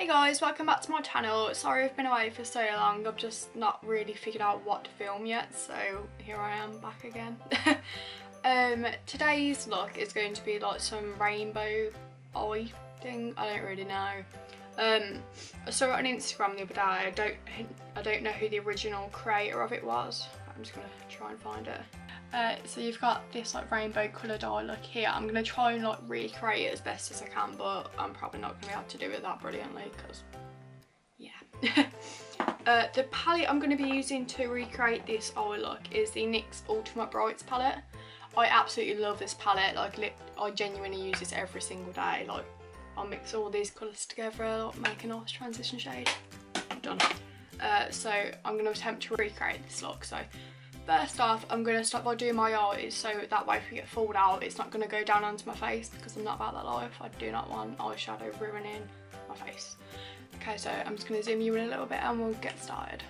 Hey guys, welcome back to my channel. Sorry I've been away for so long, I've just not really figured out what to film yet, so here I am back again. Today's look is going to be like some rainbow eye thing, I don't really know. I saw it on Instagram the other day. I don't know who the original creator of it was. I'm just gonna try and find it. So you've got this like rainbow coloured eye look here. I'm gonna try and like recreate it as best as I can, but I'm probably not gonna be able to do it that brilliantly because yeah. The palette I'm gonna be using to recreate this eye look is the NYX Ultimate Brights palette. I absolutely love this palette. Like I genuinely use this every single day. Like I'll mix all these colours together, like, make a nice transition shade. Done. So I'm going to attempt to recreate this look. So first off, I'm going to start by doing my eyes, so that way if we get fooled out, it's not going to go down onto my face because I'm not about that life. I do not want eyeshadow ruining my face. Okay, so I'm just going to zoom you in a little bit and we'll get started.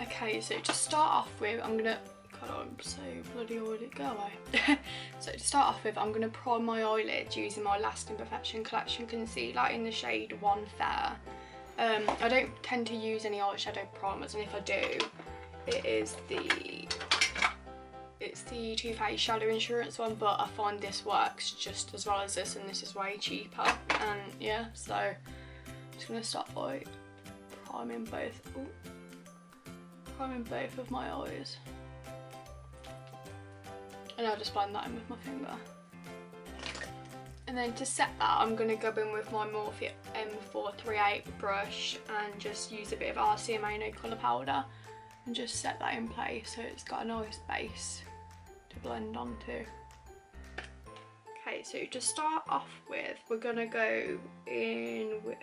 Okay, so to start off with, I'm going to... God, I'm so bloody oily, go away. So to start off with, I'm going to prime my eyelids using my Lasting Perfection Collection Concealer in the shade One Fair. I don't tend to use any eyeshadow primers, and if I do, it's the Too Faced Shadow Insurance one, but I find this works just as well as this, and this is way cheaper. And yeah, so I'm just going to start by priming both of my eyes. And I'll just blend that in with my finger. And then to set that, I'm going to go in with my Morphe M438 brush and just use a bit of RCMA No Colour powder and just set that in place so it's got a nice base to blend onto. Okay, so to start off with, we're going to go in with,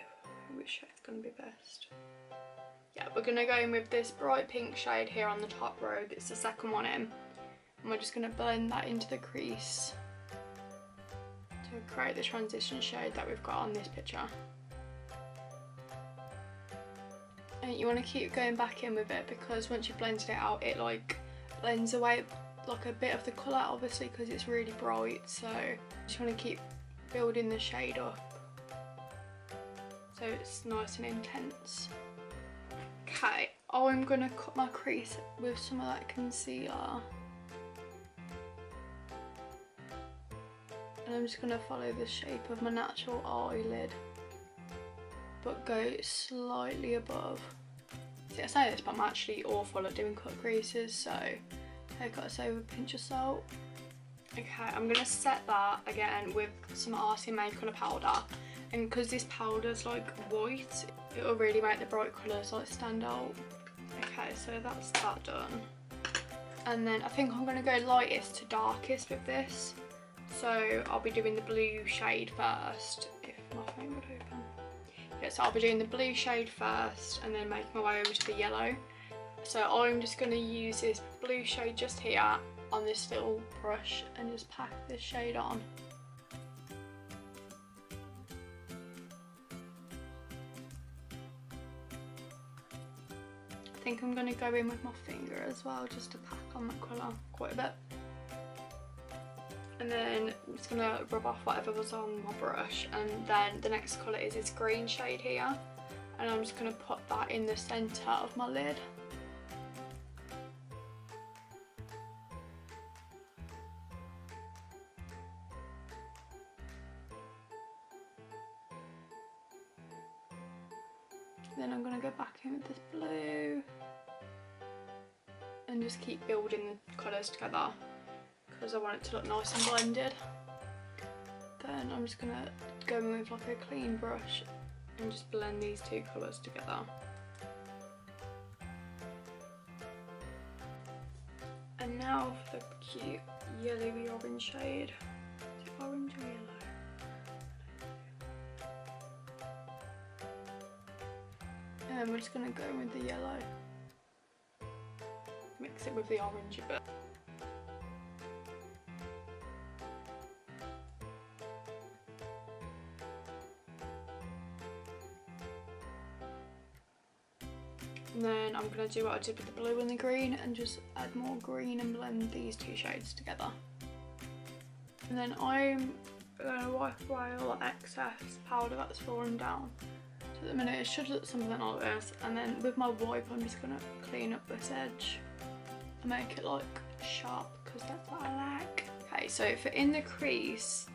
which shade's going to be best? Yeah, we're going to go in with this bright pink shade here on the top row. It's the second one in. And we're just going to blend that into the crease to create the transition shade that we've got on this picture. And you want to keep going back in with it because once you've blended it out, it like blends away like a bit of the colour, obviously, because it's really bright. So you just want to keep building the shade up so it's nice and intense. Okay, I'm going to cut my crease with some of that concealer. And I'm just going to follow the shape of my natural eyelid, but go slightly above. See, I say this, but I'm actually awful at doing cut creases, so take it over with a pinch of salt. Okay, I'm going to set that again with some RCMA colour powder, and because this powder's like white, it will really make the bright colours like stand out. Okay, so that's that done. And then I think I'm going to go lightest to darkest with this. So I'll be doing the blue shade first, if my phone would open. Yeah, so I'll be doing the blue shade first and then make my way over to the yellow. So I'm just going to use this blue shade just here on this little brush and just pack this shade on. I think I'm going to go in with my finger as well just to pack on that colour quite a bit. And then I'm just going to rub off whatever was on my brush, and then the next colour is this green shade here, and I'm just going to put that in the centre of my lid. Then I'm going to go back in with this blue and just keep building the colours together, because I want it to look nice and blended. Then I'm just going to go in with like a clean brush and just blend these two colours together. And now for the cute yellowy orange shade. Is it orange or yellow? And then we're just going to go in with the yellow. Mix it with the orange a bit. And then I'm going to do what I did with the blue and the green and just add more green and blend these two shades together. And then I'm going to wipe away all the excess powder that's fallen down. So at the minute it should look something like this, and then with my wipe I'm just going to clean up this edge and make it like sharp, because that's what I like. Okay, so for in the crease,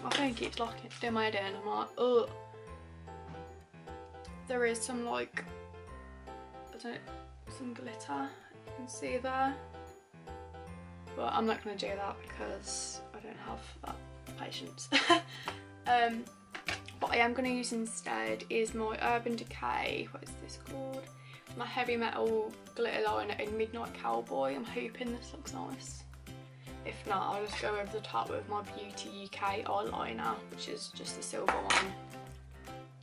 my phone keeps locking it down my head in, I'm like, ugh. There is some like, I don't know, some glitter, you can see there. But I'm not going to do that because I don't have that patience. What I am going to use instead is my Urban Decay, what is this called? My Heavy Metal Glitter Liner in Midnight Cowboy. I'm hoping this looks nice. If not, I'll just go over the top with my Beauty UK eyeliner, which is just the silver one.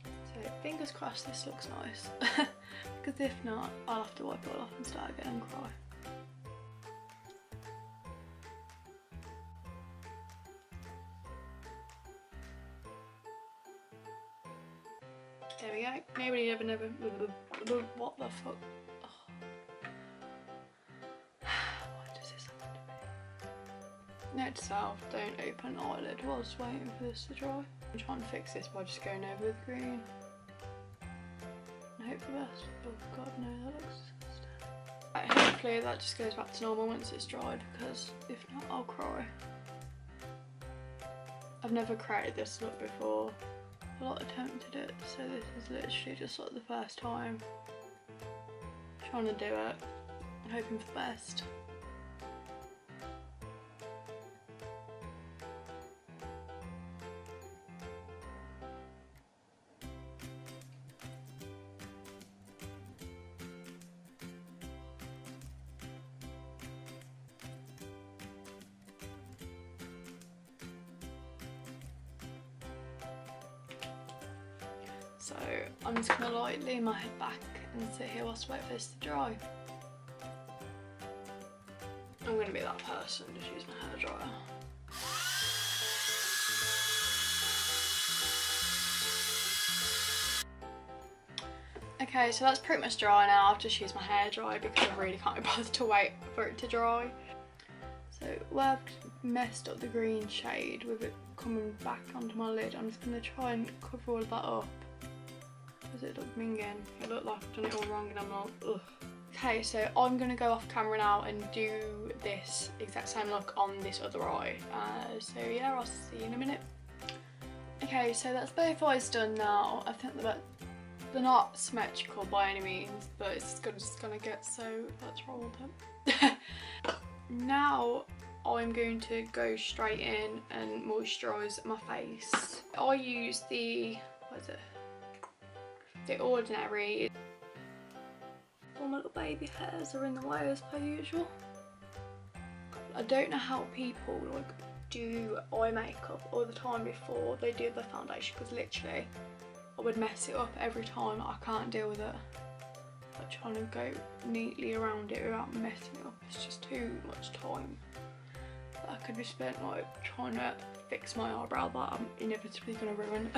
So fingers crossed this looks nice. Because if not, I'll have to wipe it all off and start again and cry. There we go. Nobody never. What the fuck? Oh. Why does this happen to me? Note to self: don't open eyelid whilst waiting for this to dry. I'm trying to fix this by just going over with green. And hope for the best. Oh god, no, that looks disgusting. Right, hopefully that just goes back to normal once it's dried, because if not, I'll cry. I've never created this look before. A lot attempted it, so this is literally just like the first time trying to do it, hoping for the best. So I'm just going to like lean my head back and sit here whilst I wait for this to dry. I'm going to be that person, just use my hairdryer. Okay, so that's pretty much dry now. I've just used my hairdryer because I really can't be bothered to wait for it to dry. So where I've messed up the green shade with it coming back onto my lid, I'm just going to try and cover all of that up. Does it look minging? It looked like I've done it all wrong and I'm like, ugh. Okay, so I'm going to go off camera now and do this exact same look on this other eye. So yeah, I'll see you in a minute. Okay, so that's both eyes done now. I think that they're not symmetrical by any means, but it's just gonna get, so let's roll them. Now I'm going to go straight in and moisturise my face. I use the, what is it? The Ordinary. All my little baby hairs are in the way as per usual. I don't know how people like do eye makeup all the time before they do the foundation, because literally I would mess it up every time. I can't deal with it. Like trying to go neatly around it without messing it up, it's just too much time. I could be spent like trying to fix my eyebrow that I'm inevitably going to ruin.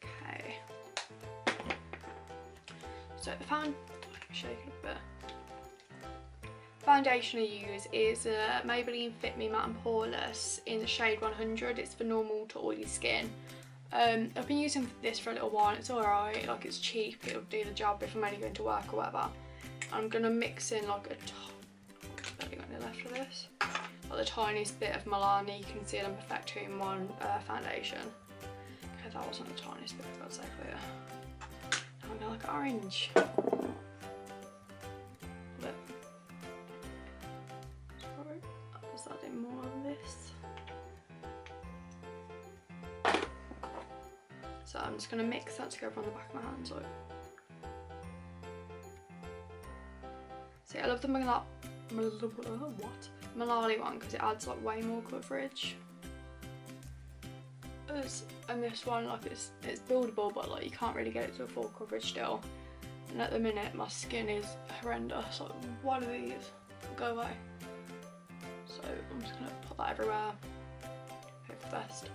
Okay. So the shake it a bit. Foundation I use is Maybelline Fit Me Matte and Poreless in the shade 100. It's for normal to oily skin. I've been using this for a little while and it's alright, like it's cheap, it'll do the job if I'm only going to work or whatever. I'm going to mix in like barely got any left of this, like the tiniest bit of Milani Conceal and Perfect 2-in-1 foundation. Okay, that wasn't the tiniest bit, for God's sake, clear. Now I'm like orange. Just adding more of this. So I'm just going to mix that together on the back of my hands. See, I love the Milani one because it adds like way more coverage. And this one, like it's buildable, but like you can't really get it to a full coverage still. And at the minute my skin is horrendous. Like, what are these? Go away. So I'm just going to put that everywhere. Hope for the best.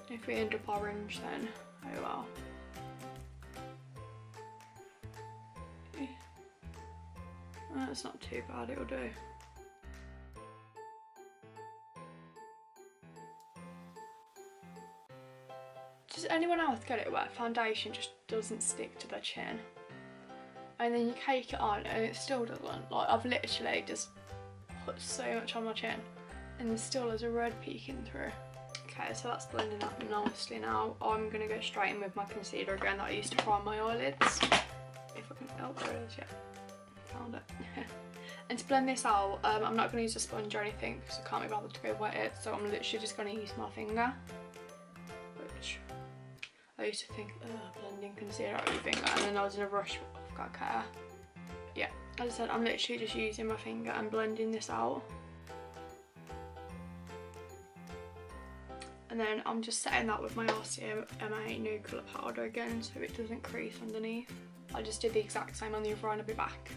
And if we end up orange, then oh well. That's not too bad, it'll do. Does anyone anyone else get it where foundation just doesn't stick to their chin? And then you cake it on and it still doesn't. Like, I've literally just put so much on my chin and there still is a red peeking through. Okay, so that's blending up nicely now. I'm going to go straight in with my concealer again that I used to prime my eyelids. If I can, oh, there it is, yeah. Found it. And to blend this out, I'm not going to use a sponge or anything because I can't be bothered to go wet it, so I'm literally just going to use my finger. Which I used to think, blending concealer out with your finger, and then I was in a rush, I've got care. Yeah, as I said, I'm literally just using my finger and blending this out. And then I'm just setting that with my RCMA No Colour powder again so it doesn't crease underneath. I just did the exact same on the other eye and I'll be back.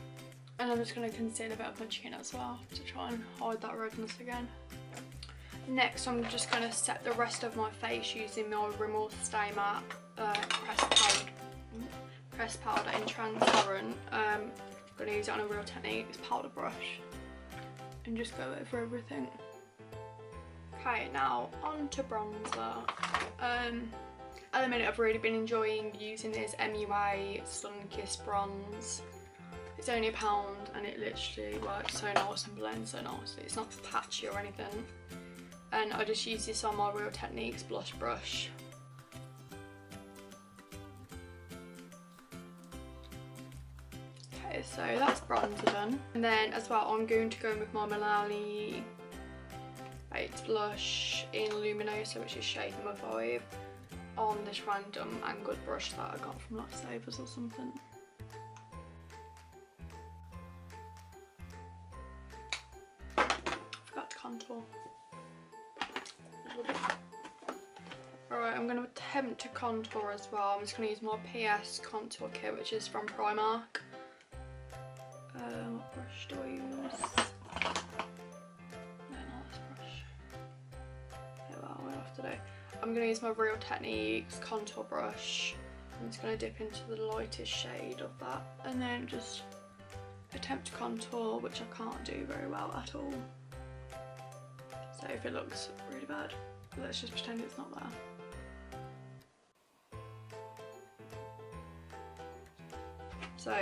And I'm just going to conceal a bit of my chin as well to try and hide that redness again. Next, I'm just going to set the rest of my face using my Rimmel Stay Matte pressed powder in transparent. I'm going to use it on a Real Techniques powder brush and just go over everything. Okay, now on to bronzer. At the minute I've really been enjoying using this MUA Sun Kiss Bronze. It's only £1 and it literally works so nice and blends so nicely. It's not patchy or anything. And I just use this on my Real Techniques blush brush. Okay, so that's bronzer done. And then as well, I'm going to go in with my Milani Baked Blush in Luminoso, which is shade number 5, on this random angled brush that I got from Lifesavers or something. Forgot to contour. Alright, I'm going to attempt to contour as well. I'm just going to use my PS contour kit, which is from Primark. What brush do I use? I'm going to use my Real Techniques contour brush. I'm just going to dip into the lightest shade of that and then just attempt to contour, which I can't do very well at all. So if it looks really bad, let's just pretend it's not there. So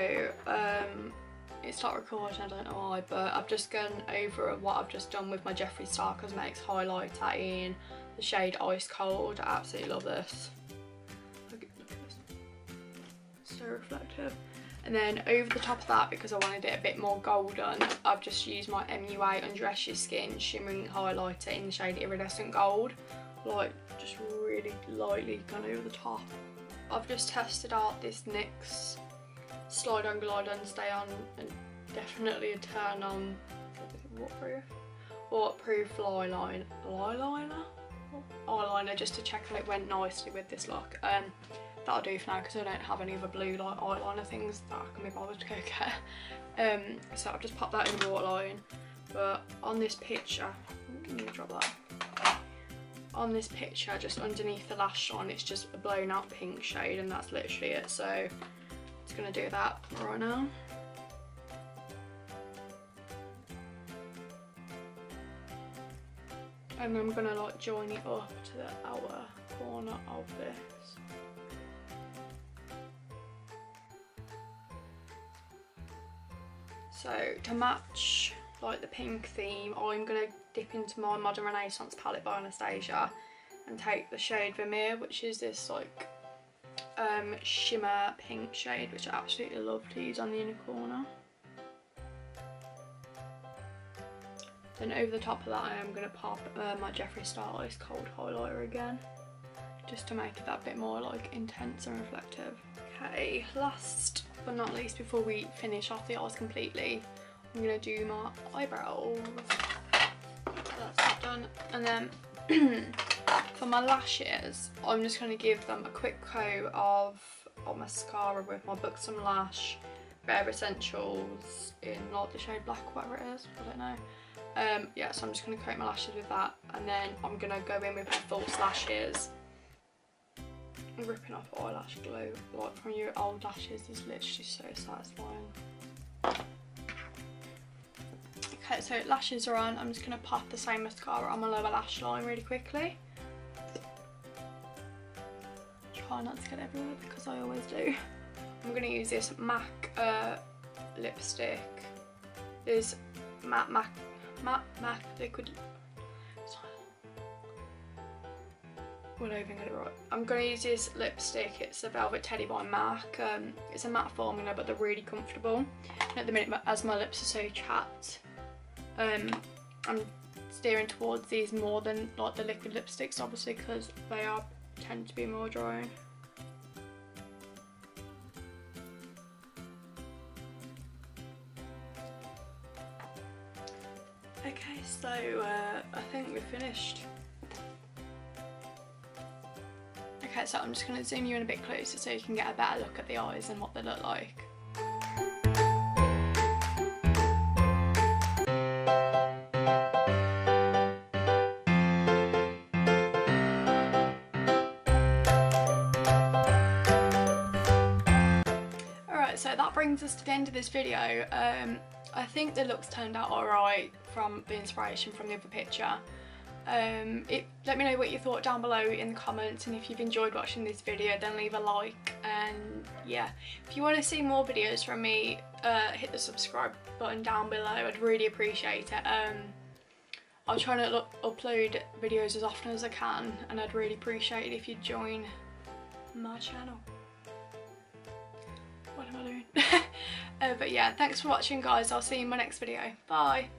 it's not recording, I don't know why, but I've just gone over what I've just done with my Jeffree Star Cosmetics highlighter in the shade Ice Cold. I absolutely love this. Look at this. So reflective. And then over the top of that, because I wanted it a bit more golden, I've just used my MUA Undress Your Skin shimmering highlighter in the shade Iridescent Gold. Like, just really lightly gone over the top. I've just tested out this NYX Slide On Glide On Stay On and definitely a turn on waterproof eyeliner just to check that it went nicely with this look. That'll do for now because I don't have any other blue like eyeliner things that I can be bothered to go get. So I've just popped that in the waterline. But on this picture, let me drop that. On this picture, just underneath the lash line, it's just a blown out pink shade and that's literally it. So just gonna do that right now. And I'm gonna like join it up to the outer corner of this. So to match like the pink theme, I'm gonna dip into my Modern Renaissance palette by Anastasia and take the shade Vermeer, which is this like shimmer pink shade, which I absolutely love to use on the inner corner. Then over the top of that I am going to pop my Jeffree Star Ice Cold highlighter again, just to make it that bit more like intense and reflective. Okay, last but not least, before we finish off the eyes completely, I'm going to do my eyebrows. That's that done. And then for my lashes, I'm just going to give them a quick coat of mascara with my Buxom Lash Bare Essentials in like the shade black, whatever it is, I don't know. Yeah, so I'm just going to coat my lashes with that, and then I'm going to go in with my false lashes. Ripping off eyelash glue like from your old lashes is literally so satisfying. Okay, so lashes are on. I'm just going to pop the same mascara on my lower lash line really quickly. try not to get everywhere because I always do. I'm going to use this MAC lipstick. This MAC liquid. Well, I even get it right. I'm going to use this lipstick. It's a Velvet Teddy by MAC. It's a matte formula, but they're really comfortable. And at the minute, as my lips are so chapped, I'm steering towards these more than like the liquid lipsticks, obviously, because they tend to be more drying. Okay, so I think we're finished. Okay, so I'm just going to zoom you in a bit closer so you can get a better look at the eyes and what they look like. Alright, so that brings us to the end of this video. I think the looks turned out alright from the inspiration from the other picture. Let me know what you thought down below in the comments, and if you've enjoyed watching this video then leave a like, and yeah, if you want to see more videos from me, hit the subscribe button down below. I'd really appreciate it. I'll try to upload videos as often as I can, and I'd really appreciate it if you join my channel. What am I doing? But yeah, thanks for watching guys. I'll see you in my next video. Bye.